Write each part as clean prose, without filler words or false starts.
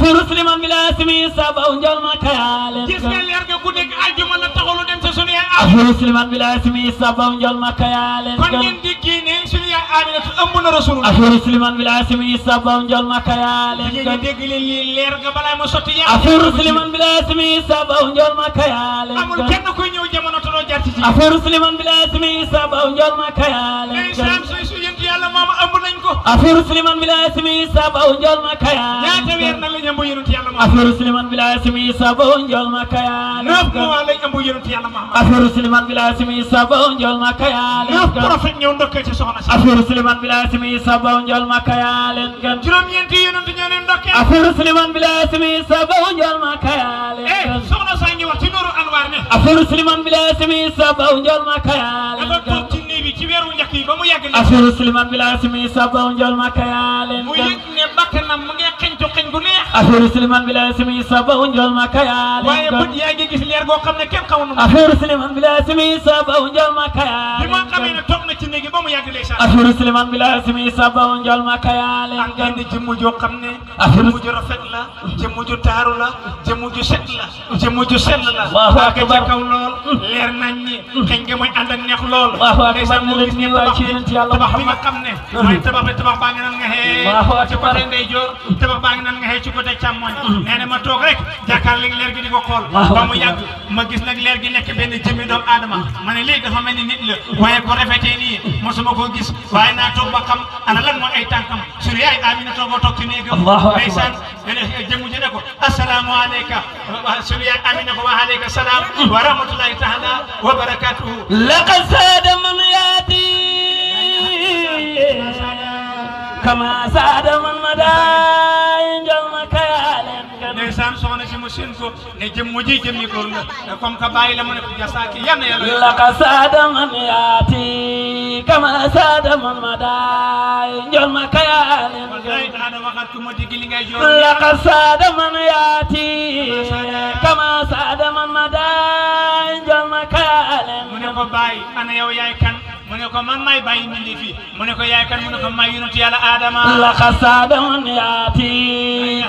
affaire Souleymane bi la simi sabaw njol ma kayaale gis nga leer ga guddeeg aljuma la taxalu dem sa sunu yaay affaire Souleymane bi la simi sabaw njol ma kayaale kon ngeen di génne sunu yaay Aminatu ëmb na rasulullah affaire Souleymane bi la simi sabaw njol ma kayaale ngeen dégg leen lii leer ga balaa ma sotti yàlla affaire Souleymane bi la simi sabaw njol ma kayaale amul kenn kuy ñëw jamono te doo jaar ci affaire Souleymane bi la simi sabaw njol ma kayaale ndeysaan su yent yàlla moom ëmb nañ ko affaire Souleymane bi la simi sabaw njol ma kayaale ñaata weer nag lañ ëmb yonent yàlla moom affaire Souleymane bi la simi sabaw njol ma kayaale 9 mois lañ ëmb yonent yàlla moom affaire Souleymane bi la simi sabaw njol ma kayaale 9 prophète ñëw ndokkee ci soxna si affaire Souleymane bi la simi sabaw njol ma kayaale juróom-ñeenti yonent ñoo leen ndokkee affaire Souleymane bi la simi sabaw njol ma kayaale soxna saa ngi wax ci Nooru Anwaar ne affaire Souleymane bi la simi sabaw njol ma kayaale dafa toog ci néeg bi ci weeru njëkk yi ba mu yàgg affaire Souleymane bi la simi sabaw njol ma kayaale mu yëg ne bakkanam mu ngi xeñtu xeñ gu neex affaire Souleymane bi la simi sabaw njol ma kayaale waaye bët yaa ngi gis leer goo xam ne kenn xaw na affaire Souleymane bi la simi sabaw njol ma kayaale bi ma xamee ne toog na ci néeg ba mu yàgg ndeysaan affaire Souleymane bi la simi sabaw njol ma kayaale am ngeen ne jëmm joo xam ne affaire jëmm ju rafet la jëmm ju taaru la jëmm ju set la jëmm ju sell la Allahu akbar ca kaw lool leer nañ ni xëñ nga mooy ànd ak neex lool Allahu akbar ndeysaan moo gis ne tabax bi nga xam ne mooy tabax bi tabax baa ngi nan nga xee ci côté ndeyjoor tabax baa ngi nan nga xee ci côté càmmoñ nee na ma toog rek jàkkaar léegi leer gi di ko xool ba mu yàgg ma gis nag leer gi nekk benn jëmmi doomu aadama ma ne léegi dafa mel ni nit la waaye ko rafetee nii mosuma koo gis waaye naa toog ba xam ana lan mooy ay tànkam sunu yaay Amina toogoo toog ci néegam ndeysaan jëmu ji ne ko assalaamu aleyka sunu yaay Amina ko wa aleyka salaam wa rahmatullahi taala wa barakatuhu laqad saada man yaati kama saada man madaay njol ma kayaale ndeysaan soxna si mu seen ko ne jëmmu ji jëmmi góor la comme que bàyyi la mu ne ko jasaaki yal na yàlla laqad saada man yaati kama saada man madaay njol ma kayaale wallahi daana waxat ku ma digg li ngay joor laqad saada man yaati kama saada man madaay njol ma kayaale mu ne ko bàyyi ana yow yaay kan mu ne ko man may bàyyi mbindi fi mu ne ko yaay kan mu ne ko may yonent yàlla Adama laqad saada man yaati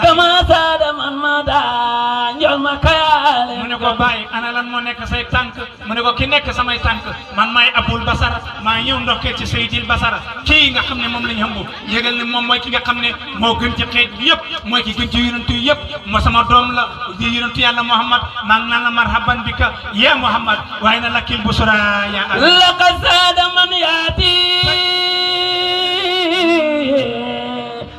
kama saada man madaay njol ma kayaale mu ne ko bàyyi ana lan moo nekk say tànk mu ne ko ki nekk samay tànk man may Abul Basar maa ñëw ndokkee ci Seydil Basar kii nga xam ne moom lañ xambu yëgal ne moom mooy ki nga xam ne moo gën ci xeet bi yëpp mooy ki gën ci yonent yi yëpp moo sama doom la di yonent yàlla Muhammad maa ngi naan la marhaban bika ya Muhammad waaye na lakkil busra ya laqad saada man yaati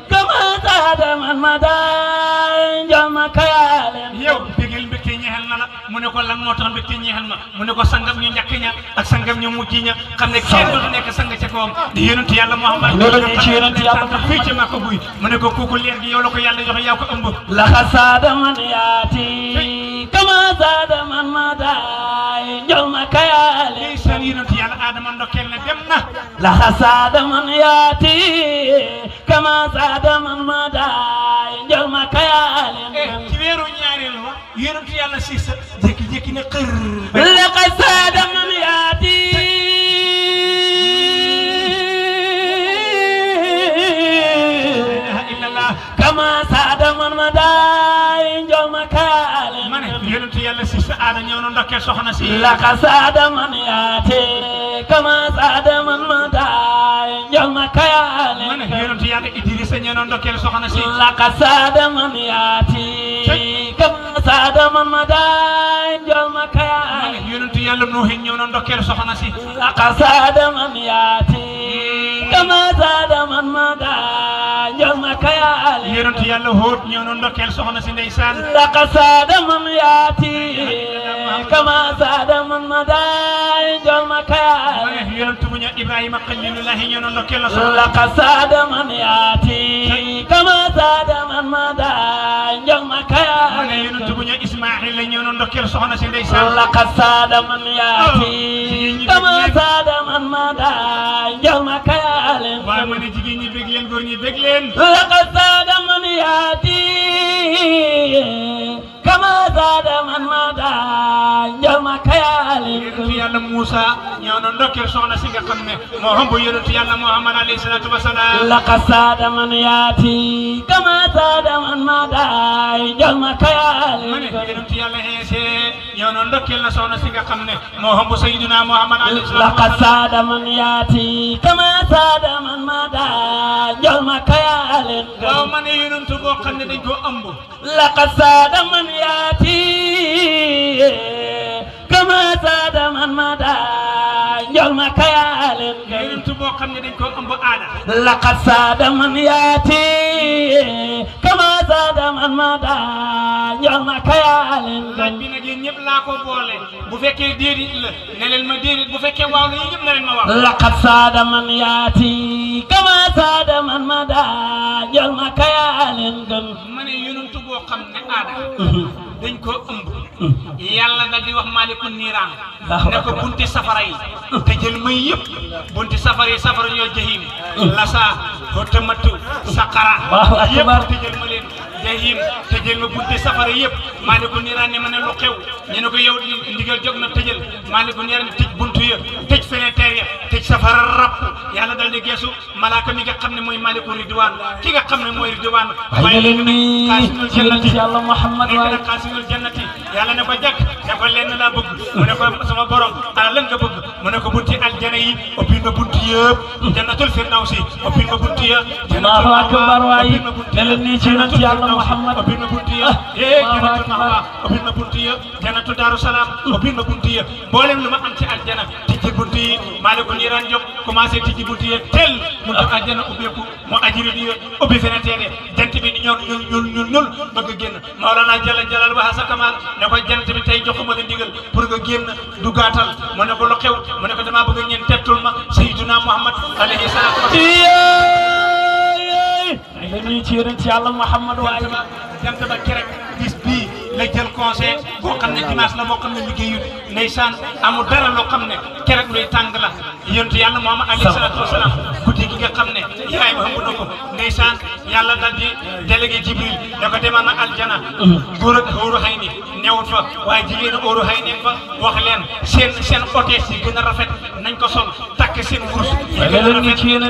kama saada man madaay njol ma kayaale yow bégel mbégte ñeexal na la mu ne ko lan moo tax mbégte ñeexal ma mu ne ko sangam ñu njëkk ña ak sangam ñu mujj ña xam ne kenn dootu nekk sang ca kawam di yonent yàlla Muhammad loolu ñu ci yonent yàlla fii ci Makka buy mu ne ko kooku leer gi yow la ko yàlla joxe yaa ko ëmb laqad saada man yaati kama saada man madaay njol ma kayaale seen yonent yàlla Adama ndokkeel ne dem na laqad saada man yaati kama saada man madaay njol ma kayaale ci weeru ñaareel wa yonent yàlla Siisa jékki-jékki ne xër laqad saada man yaati kama saada man madaay njol ma kayaale ma ne yonent yàlla Siisa Aada ñëw na ndokkeel soxna si laqad saada man yaati kama saada man madaay njol ma kayaale ma ne yonent yàlla Idrissa ñëw na ndokkeel soxna si laqad saada man yaati kama saada man madaay njol ma kayaale ma ne yonent yàlla Nuuhin ñëw na ndokkeel soxna si laqad saada man yaati kama saada man madaay njol ma kayaale yonent yàlla Hóot ñëw na ndokkeel soxna si ndeysaan laqad saada man yaati kama saada man madaay njol ma kayaale ma ne yonent bu ñu Ibrahima Xalilullahi ñëw na ndokkeel la soxna laqad saada man yaati kama saada man madaay njol ma kayaale ma ne yonent bu ñu Ismaahila ñëw na ndokkeel soxna si ndeysaan laqad saada man yaati kama saada man madaay njol ma kayaale waaye ma ne jigéen ñi bég leen góor ñi bég leen laqad saada man yaati kama saada man madaay njol ma kayaale yàlla Moussa ñëw na ndokkeel soxna si nga xam ne moo xam bu yonent yàlla Muhammad alayhi salaatu wa salaam laqad saada man yaati kama saada man madaay jol ma kayaale ma ne yonent yàlla Iisa ñëw na ndokkeel na soxna si nga xam ne moo xam bu Sayyidina Muhammad alayhi salaatu wa salaam laqad saada man yaati kama saada man madaay jol ma kayaale waaw ma ne yonent boo xam ne dañ koo ëmb laqad saada man yaati kama saada man madaay jol ma kayaale yonent boo xam ne dañ koo ëmb aada laqad saada man yaati kama saada man madaay jol ma kayaale laaj bi nag yéen ñëpp laa ko boole bu fekkee déedéet la ne leen ma déedéet bu fekkee waaw la yéen ñëpp ne leen ma wax laqad saada man yaati kama saada man madaay jol ma kayaale ma ne yonent boo xam ne aada dañ koo ëmb yàlla dal di wax maaliku niiraan ne ko bunti safara yi te jël may yëpp bunti safara yi safara ñoo jahim lasa hotamatu saqara yëpp te jël ma leen jahim te jël ma bunti safara yëpp maaliku niiraan ne ma ne lu xew ñu ne ko yow ndigal jóg na tëjal maaliku niiraan tëj buntu ya tëj fenêtre ya tëj safara rapp yàlla dal di geesu malaaka mi nga xam ne mooy maaliku ridwaan ki nga xam ne mooy ridwaan waaye leen ni kaasinul jannati yàlla Muhammad waaye kaasinul jannati yàlla ne ko jàkk ne ko lenn laa bëgg mu ne ko sama borom ana lan nga bëgg mu ne ko bunti aljana yi ubbil ma bunti yëpp jannatul firdawsi ubbil ma bunti ya Allahu akbar waay ne leen ni ci yonent yàlla Muhammad ubbil ma bunti ya jannatul mahwa ubbil ma bunti ya jannatul daaru salaam ubbil ma bunti ya mboolem lu ma am ci aljana tijji bunti yi maalikul niiraan jóg commencé tijji bunti ya tel buntu aljana ubbeeku mu ajiri di ubbi fenêtre jant bi di ñuul bëgg a génn Mawlana jalla jalal wa sa kamal ne ko jant bi tey joxuma la ndigal pour nga génn du gaatal mu ne ko lu xew mu ne ko damaa bëgg ñeen tettul ma Sayyiduna Muhammad alayhi salaatu wa salaam ni ci yonent yàlla Muhammad waaye jant ba kerek bis bii la jël conseil boo xam ne dimanche la boo xam ne liggéeyut ndeysaan amul dara loo xam ne kerek luy tàng la yonent yàlla Muhammad alayhi salaatu wa salaam guddi gi nga xam ne yaay ma xam na ko ndeysaan yàlla dal di délégué Jibril ne ko demal na aljana góor ak óoru xay ni newut fa waaye jigéen óoru xay ne fa wax leen seen hôtesse yi gën a rafet nañ ko sol takk seen wurus yi gën a rafet seen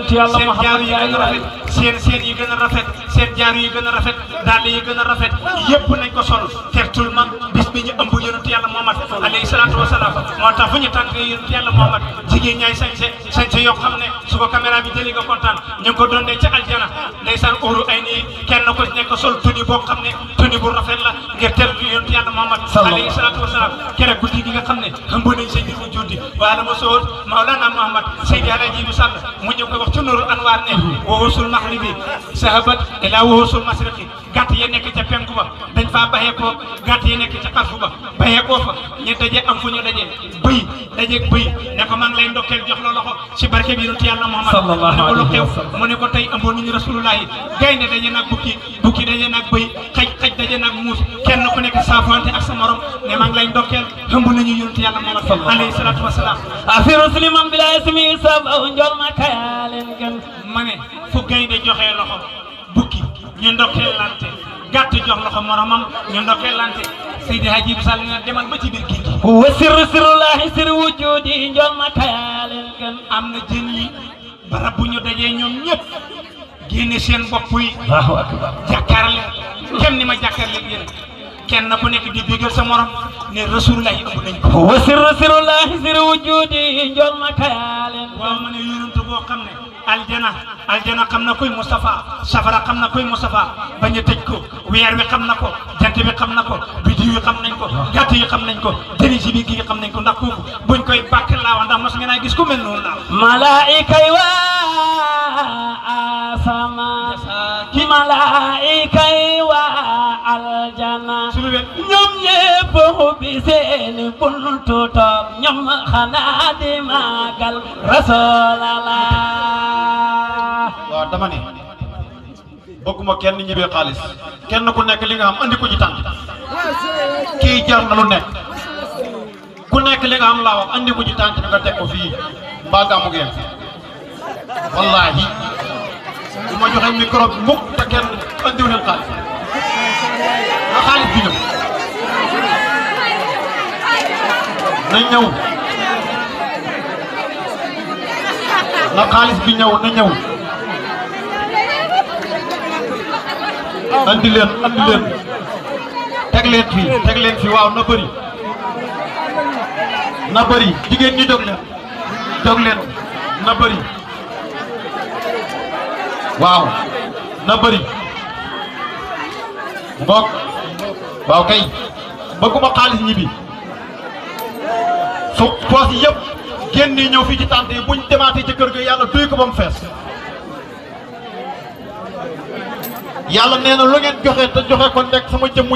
jaaru yi gën a rafet seen yi gën a rafet seen jaaru yi gën a rafet dàll yi gën a rafet yëpp nañ ko sol tertul ma bis bi ñu ëmb yonent yàlla Muhammad alayhi salaatu wa salaam moo tax fu ñu tànk yonent yàlla Muhammad jigéen ñaay sañse yoo xam ne su ko caméra bi jëli nga kontaan ñu ngi ko doon ca aljana ndeysaan óoru ay nii kenn ko nekk sol tuni boo xam ne tuni bu rafet la ngir tertu yonent yàlla Muhammad alayhi salaatu wa salaam keroog guddi gi nga xam ne ëmb nañ seen mu juddi wala ma soot Mawlana Muhammad Seydi Alaaji Jibu Sall mu ñëw ko wax ci Nuurul Anwaar ne wahusul maghribi sahabat ila wahusul masriqi gàtt yi nekk ca penku ba dañ faa baxee ko gàtt yi nekk ca xarfu ba baxee koo fa ñu daje am fu ñu daje bëy dajeeg bëy ne ko maa ngi lay ndokkeel jox la loxo ci barke bi yonent yàlla Muhammad mu ne ko lu xew mu ne ko tey ëmboon nañu Rasulullah yi gaynde daje nag bukki daje nag bëy xaj daje nag muus kenn ku nekk saafante ak sa morom ne maa ngi lay ndokkeel ëmb nañu yonent yàlla Muhammad alayhi salaatu wa salaam afiru sliman bila ismi sabaw njol ma kayaalen gën ma ne fu gaynde joxee loxo bukki ñu ndokkeel lante gàtt jox loxo moromam ñu ndokkeel lante Seydi Hadji Jibu Sall ne demal ba ci biir géej gi wa sirrullahi sir wujudi njol ma kayaalen gën am na jën yi barab bu ñu dajee ñoom ñëpp génne seen bopp yi Allahu akbar jàkkaarle kenn ni ma jàkkaarle yéen kenn ku nekk di bégal sa morom ne Rasulullah yi ëmb nañ ko wa sirrullahi sir wujudi njol ma kayaalen waaw ma ne yonent boo xam ne aljana xam na koy Moustapha safara xam na koy Moustapha bañ a tëj ko weer wi xam na ko jant bi xam na ko biddiw yi xam nañ ko gàtt yi xam nañ ko jëri si biir gi xam nañ ko ndax kooku buñ koy bàkk laawa ndax mos ngeen a gis ku mel noonu laaw malaika yi waa asama ki malaika yi waa aljana ñoom ñépp ubbi seen buntu toog ñoom xanaa di màggal Rasulallah waaw dama ne bëgguma kenn ñibee xaalis kenn ku nekk li nga xam andi ko ci tànk kii jar na lu nekk ku nekk li nga xam laa wax andi ko ci tànk bi nga teg ko fii mbaa gàmmu ngeen wallaahi du ma joxe micro bi mukk te kenn andiw leen xaalis na xaalis bi ñëw nañ ñëw na xaalis bi ñëw na ñëw andi leen teg leen fii waaw na bëri jigéen ñi jóg leen na bëri waaw na bëri ngoog waaw kay bëgguma xaalis ñibbi su poos yi yëpp génn ñëw fii ci tànt yi buñ demaatee ci kër ga yàlla duy ko ba mu fees yàlla nee na lu ngeen joxe te joxe ko nekk sama jëmm